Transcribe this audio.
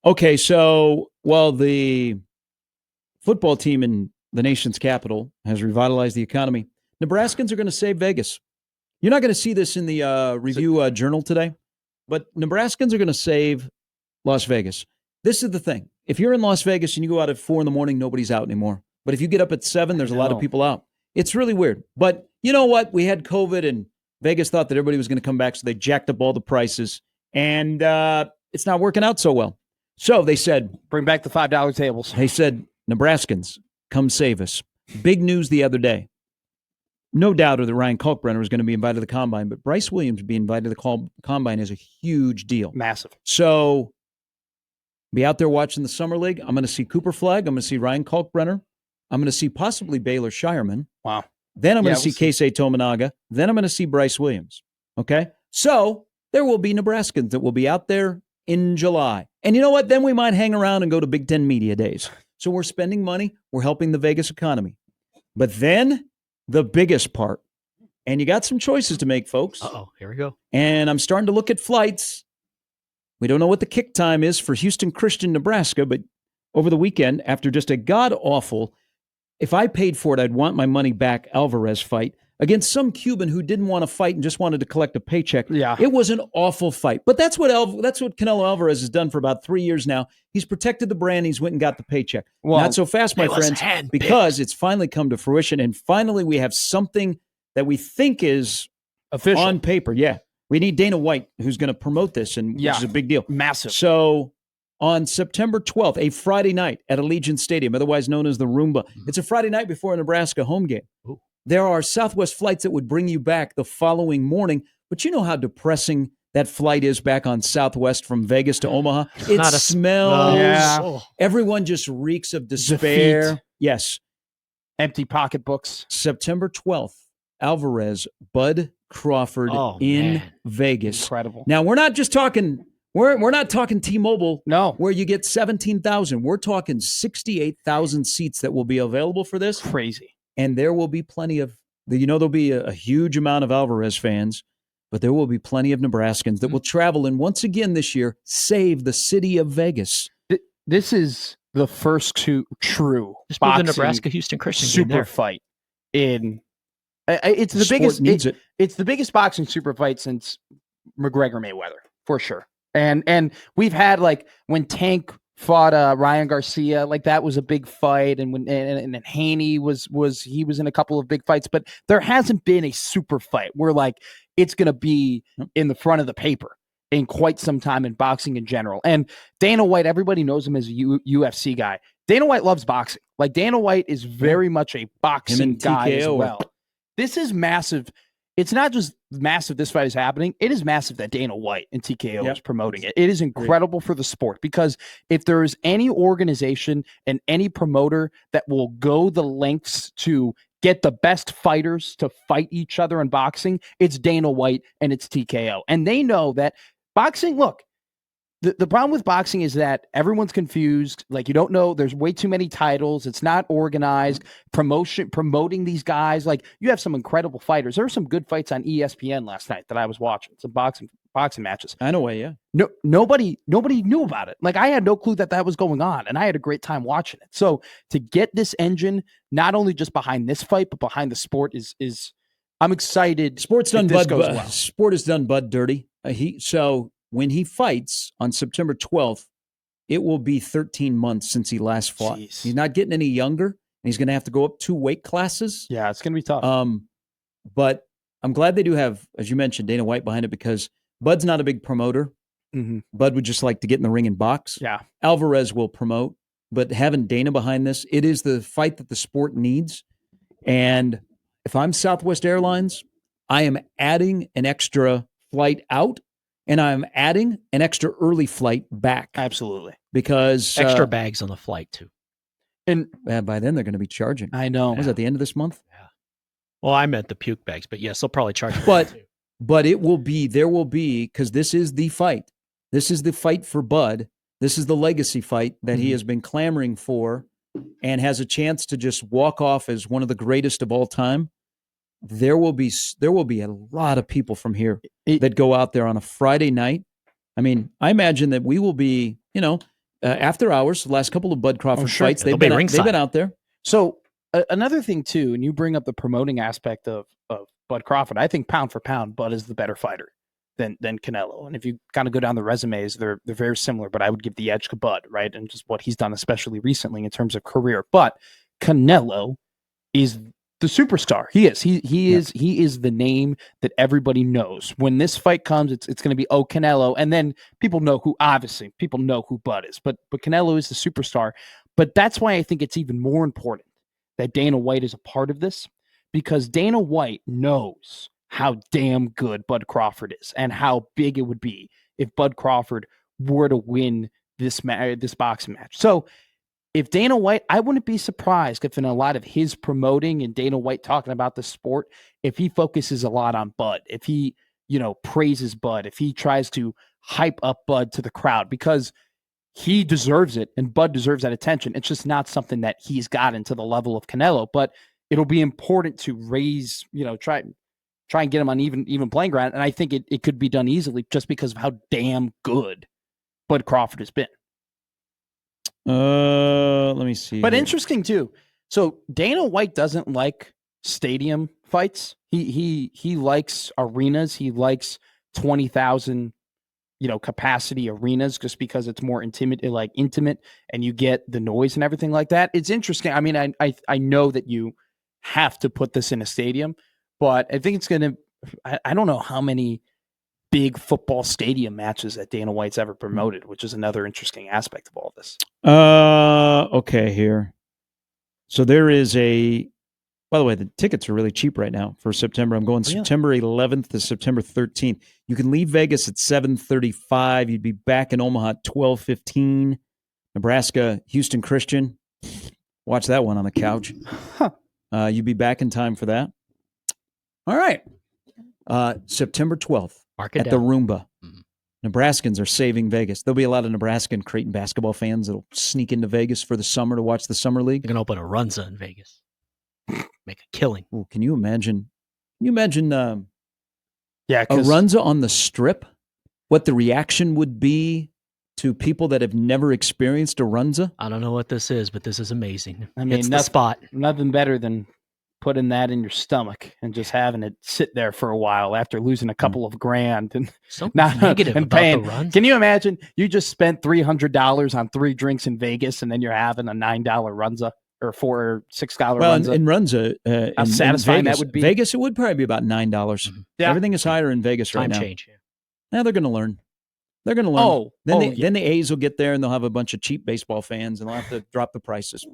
Okay, so the football team in the nation's capital has revitalized the economy. Nebraskans are going to save Vegas. You're not going to see this in the review journal today, but Nebraskans are going to save Las Vegas. This is the thing. If you're in Las Vegas and you go out at 4 a.m, nobody's out anymore. But if you get up at 7, there's a lot of people out. It's really weird. But you know what? We had COVID and Vegas thought that everybody was going to come back, so they jacked up all the prices. And it's not working out so well. So they said, bring back the $5 tables. They said, Nebraskans, come save us. Big news the other day. No doubt that Ryan Kalkbrenner is going to be invited to the Combine, but Bryce Williams being invited to the Combine is a huge deal. Massive. So be out there watching the Summer League. I'm going to see Cooper Flagg. I'm going to see Ryan Kalkbrenner. I'm going to see possibly Baylor Shireman. Wow. Then I'm going to see Keisei Tominaga. Then I'm going to see Bryce Williams. Okay? So there will be Nebraskans that will be out there in July. And you know what? Then we might hang around and go to Big Ten Media Days. So we're spending money. We're helping the Vegas economy. But then the biggest part, and you got some choices to make, folks. Uh-oh, here we go. And I'm starting to look at flights. We don't know what the kick time is for Houston Christian, Nebraska, but over the weekend, after just a god-awful, if I paid for it, I'd want my money back Alvarez fight against some Cuban who didn't want to fight and just wanted to collect a paycheck. Yeah. It was an awful fight. But that's what Canelo Alvarez has done for about 3 years now. He's protected the brand. He's went and got the paycheck. Well, not so fast, my friends, because it's finally come to fruition. And finally, we have something that we think is official on paper. Yeah. We need Dana White, who's going to promote this, and which is a big deal. Massive. So on September 12th, a Friday night at Allegiant Stadium, otherwise known as the Roomba. It's a Friday night before a Nebraska home game. Ooh. There are Southwest flights that would bring you back the following morning, but you know how depressing that flight is back on Southwest from Vegas to Omaha? It smells. Everyone just reeks of despair. Defeat. Yes. Empty pocketbooks. September 12th, Alvarez, Bud Crawford in Vegas. Incredible. Now, we're not just talking... We're not talking T-Mobile, where you get 17,000. We're talking 68,000 seats that will be available for this. Crazy. And there will be plenty of, there'll be a huge amount of Alvarez fans, but there will be plenty of Nebraskans that will travel and once again this year save the city of Vegas. This is the first true just boxing the Nebraska Houston Christian super fight in. It's the biggest. It's the biggest boxing super fight since McGregor Mayweather, for sure. And we've had, like, when Tank fought Ryan Garcia, like, that was a big fight, and when and Haney was in a couple of big fights, but there hasn't been a super fight where, like, it's going to be in the front of the paper in quite some time in boxing in general. And Dana White, everybody knows him as a UFC guy. Dana White loves boxing. Like, Dana White is very much a boxing guy as well. This is massive. It's not just massive this fight is happening. It is massive that Dana White and TKO is promoting it. It is incredible for the sport, because if there is any organization and any promoter that will go the lengths to get the best fighters to fight each other in boxing, it's Dana White and it's TKO. And they know that boxing, look, the problem with boxing is that everyone's confused. Like, you don't know. There's way too many titles. It's not organized. Promoting these guys. Like, you have some incredible fighters. There were some good fights on ESPN last night that I was watching. Some boxing matches. I know, yeah. No, nobody knew about it. Like, I had no clue that was going on, and I had a great time watching it. So to get this engine, not only just behind this fight, but behind the sport is I'm excited. Sport has done Bud dirty. When he fights on September 12th, it will be 13 months since he last fought. Jeez. He's not getting any younger, and he's going to have to go up 2 weight classes. Yeah, it's going to be tough. But I'm glad they do have, as you mentioned, Dana White behind it, because Bud's not a big promoter. Mm-hmm. Bud would just like to get in the ring and box. Yeah. Alvarez will promote, but having Dana behind this, it is the fight that the sport needs. And if I'm Southwest Airlines, I am adding an extra flight out. And I'm adding an extra early flight back. Absolutely. Because extra bags on the flight, too. And by then they're going to be charging. I know. Was that the end of this month? Yeah. Well, I meant the puke bags, but yes, they'll probably charge. But there will be, because this is the fight. This is the fight for Bud. This is the legacy fight that he has been clamoring for and has a chance to just walk off as one of the greatest of all time. There will be a lot of people from here that go out there on a Friday night. I mean, I imagine that we will be, after hours. The last couple of Bud Crawford fights, they've been out there. So another thing too, and you bring up the promoting aspect of Bud Crawford. I think pound for pound, Bud is the better fighter than Canelo. And if you kind of go down the resumes, they're very similar. But I would give the edge to Bud, right, and just what he's done, especially recently in terms of career. But Canelo is the superstar. He is the name that everybody knows. When this fight comes, it's going to be Canelo, and then people know who Bud is. But Canelo is the superstar. But that's why I think it's even more important that Dana White is a part of this, because Dana White knows how damn good Bud Crawford is and how big it would be if Bud Crawford were to win this boxing match. So if Dana White, I wouldn't be surprised if in a lot of his promoting and Dana White talking about the sport, if he focuses a lot on Bud, if he, praises Bud, if he tries to hype up Bud to the crowd, because he deserves it and Bud deserves that attention. It's just not something that he's gotten to the level of Canelo, but it'll be important to raise, try and get him on even playing ground. And I think it could be done easily just because of how damn good Bud Crawford has been. Let me see. But interesting too. So Dana White doesn't like stadium fights. He likes arenas. He likes 20,000, capacity arenas, just because it's more intimate, and you get the noise and everything like that. It's interesting. I mean, I know that you have to put this in a stadium, but I think it's going to. I don't know how many big football stadium matches that Dana White's ever promoted, which is another interesting aspect of all of this. Okay, here. So there is by the way, the tickets are really cheap right now for September. I'm going September 11th to September 13th. You can leave Vegas at 7:35. You'd be back in Omaha at 12:15. Nebraska, Houston Christian. Watch that one on the couch. You'd be back in time for that. All right. September 12th at the Roomba. Mm-hmm. Nebraskans are saving Vegas. There'll be a lot of Nebraskan Creighton basketball fans that'll sneak into Vegas for the summer to watch the Summer League. They're going to open a Runza in Vegas. Make a killing. Ooh, can you imagine? A Runza on the Strip? What the reaction would be to people that have never experienced a Runza? I don't know what this is, but this is amazing. I mean, it's the spot. Nothing better than putting that in your stomach and just having it sit there for a while after losing a couple of grand and so negative and about paying. The runs. Can you imagine? You just spent $300 on 3 drinks in Vegas, and then you're having a $9 Runza or $4 or $6 Runza. Well, in Runza, how satisfying in Vegas, that would be. Vegas, it would probably be about $9. Mm-hmm. Yeah. Everything is higher in Vegas right now. Time change. Yeah. Now they're going to learn. They're going to learn. Then the A's will get there and they'll have a bunch of cheap baseball fans and they'll have to drop the prices.